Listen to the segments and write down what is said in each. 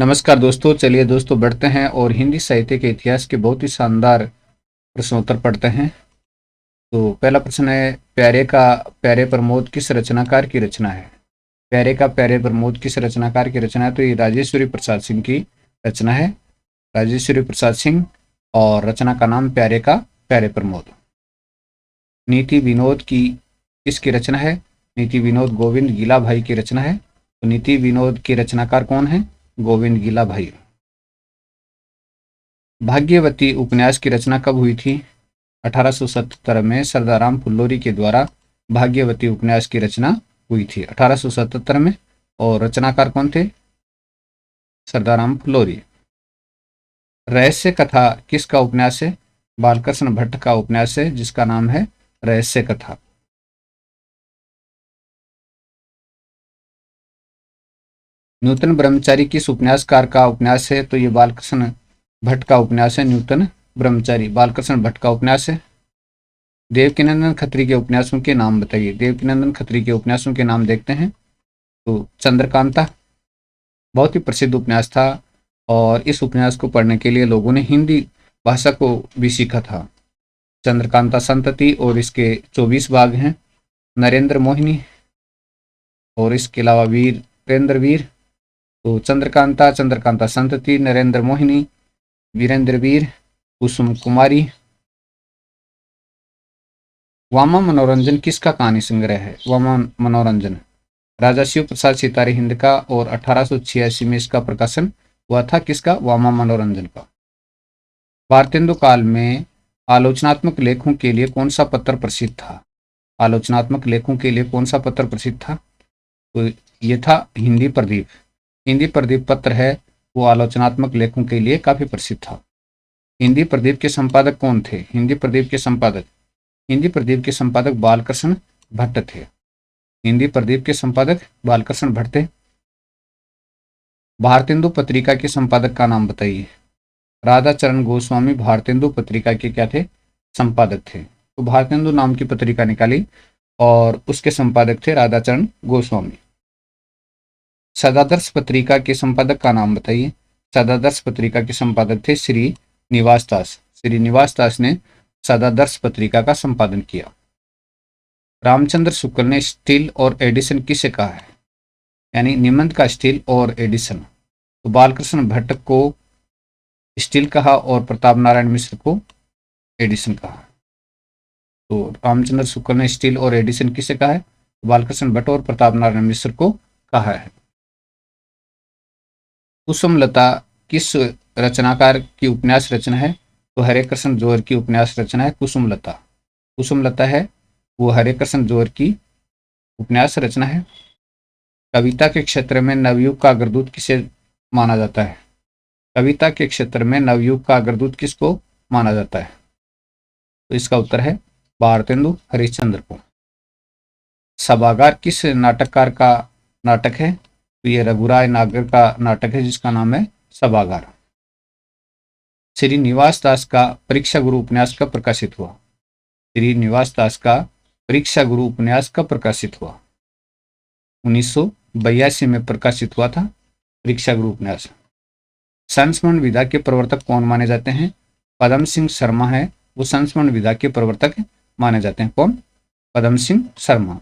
नमस्कार दोस्तों, चलिए दोस्तों बढ़ते हैं और हिंदी साहित्य के इतिहास के बहुत ही शानदार प्रश्नोत्तर पढ़ते हैं। तो पहला प्रश्न है, प्यारे का प्यारे प्रमोद किस रचनाकार की रचना है? प्यारे का प्यारे प्रमोद किस रचनाकार की रचना है? तो ये राजेश्वरी प्रसाद सिंह की रचना है। राजेश्वरी प्रसाद सिंह, और रचना का नाम प्यारे का प्यारे प्रमोद। नीति विनोद की किसकी रचना है? नीति विनोद गोविंद गीला भाई की रचना है। तो नीति विनोद के रचनाकार कौन है? गोविंद गीला भाई। भाग्यवती उपन्यास की रचना कब हुई थी? 1877 में सरदाराम फुल्लोरी के द्वारा भाग्यवती उपन्यास की रचना हुई थी 1877 में। और रचनाकार कौन थे? सरदाराम फुल्लोरी। रहस्य कथा किसका उपन्यास है? बालकृष्ण भट्ट का उपन्यास है, जिसका नाम है रहस्य कथा। नूतन ब्रह्मचारी किस उपन्यासकार का उपन्यास है? तो ये बालकृष्ण भट्ट का उपन्यास है। नूतन ब्रह्मचारी बालकृष्ण भट्ट का उपन्यास है। देवकीनंदन खत्री के उपन्यासों के नाम बताइए। देवकीनंदन खत्री के उपन्यासों के नाम देखते हैं। तो चंद्रकांता बहुत ही प्रसिद्ध उपन्यास था, और इस उपन्यास को पढ़ने के लिए लोगों ने हिंदी भाषा को भी सीखा था। चंद्रकांता संतति, और इसके 24 भाग हैं। नरेंद्र मोहिनी, और इसके अलावा वीरेंद्र वीर। तो चंद्रकांता, चंद्रकांता संतति, नरेंद्र मोहिनी, वीरेंद्र वीर, कुसुम कुमारी। वामा मनोरंजन किसका कहानी संग्रह है? वामा मनोरंजन राजा शिव प्रसाद सितारे हिंद का, और 1886 में इसका प्रकाशन हुआ था। किसका? वामा मनोरंजन का। भारतेंदु काल में आलोचनात्मक लेखों के लिए कौन सा पत्र प्रसिद्ध था? आलोचनात्मक लेखों के लिए कौन सा पत्र प्रसिद्ध था? तो ये था हिंदी प्रदीप। हिंदी प्रदीप पत्र है, वो आलोचनात्मक लेखों के लिए काफी प्रसिद्ध था। हिंदी प्रदीप के संपादक कौन थे? हिंदी प्रदीप के संपादक बालकृष्ण भट्ट थे। हिंदी प्रदीप के संपादक बालकृष्ण भट्ट थे। भारतेंदु पत्रिका के संपादक का नाम बताइए। राधाचरण गोस्वामी भारतेंदु पत्रिका के क्या थे? संपादक थे। तो भारतेंदु नाम की पत्रिका निकाली, और उसके संपादक थे राधाचरण गोस्वामी। सदादर्श पत्रिका के संपादक का नाम बताइए। सदादर्श पत्रिका के संपादक थे श्री निवास दास। श्री निवास दास ने सदादर्श पत्रिका का संपादन किया। रामचंद्र शुक्ल ने स्टील और एडिशन किसे कहा है? यानी निबंध का स्टील और एडिशन। तो बालकृष्ण भट्ट को स्टील कहा, और प्रताप नारायण मिश्र को एडिशन कहा। तो रामचंद्र शुक्ल ने स्टील और एडिशन किसे कहा है? बालकृष्ण भट्ट और प्रताप नारायण मिश्र को कहा है। कुसुमलता किस रचनाकार की उपन्यास रचना है? तो हरे कृष्ण जोहर की उपन्यास रचना है कुसुमलता। कुसुमलता है वो हरे कृष्ण जोहर की उपन्यास रचना है। कविता के क्षेत्र में नवयुग का अग्रदूत किसे माना जाता है? कविता के क्षेत्र में नवयुग का अग्रदूत किसको माना जाता है? तो इसका उत्तर है भारतेंदु हरिश्चंद्र को। सभागार किस नाटककार का नाटक है? तो ये रघुराय नागर का नाटक है, जिसका नाम है सभागार। श्रीनिवास दास का परीक्षा गुरु उपन्यास कब प्रकाशित हुआ? श्रीनिवास दास का परीक्षा गुरु उपन्यास कब प्रकाशित हुआ? 1982 में प्रकाशित हुआ था परीक्षा गुरु उपन्यास। संस्मरण विधा के प्रवर्तक कौन माने जाते हैं? पदम सिंह शर्मा है वो संस्मरण विधा के प्रवर्तक माने जाते हैं। कौन? पदम सिंह शर्मा।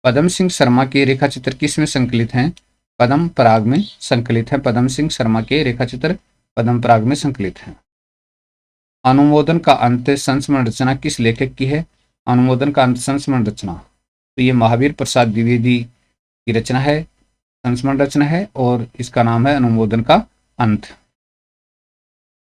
पदम सिंह शर्मा के रेखाचित्र किस में संकलित हैं? पदम पराग में संकलित है। पदम सिंह शर्मा के रेखाचित्र पदम पराग में संकलित हैं। अनुमोदन का अंत संस्मरण रचना किस लेखक की है? अनुमोदन का अंत संस्मरण रचना, तो ये महावीर प्रसाद द्विवेदी की रचना है, संस्मरण रचना है, और इसका नाम है अनुमोदन का अंत।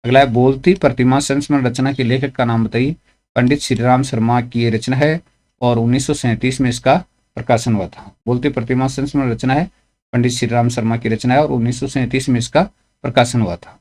अगला है, बोलती प्रतिमा संस्मरण रचना के लेखक का नाम बताइए। पंडित श्रीराम शर्मा की ये रचना है, और 1937 में इसका प्रकाशन हुआ था। बोलती प्रतिमा संस्मरण रचना है, पंडित श्रीराम शर्मा की रचना है, और 1937 में इसका प्रकाशन हुआ था।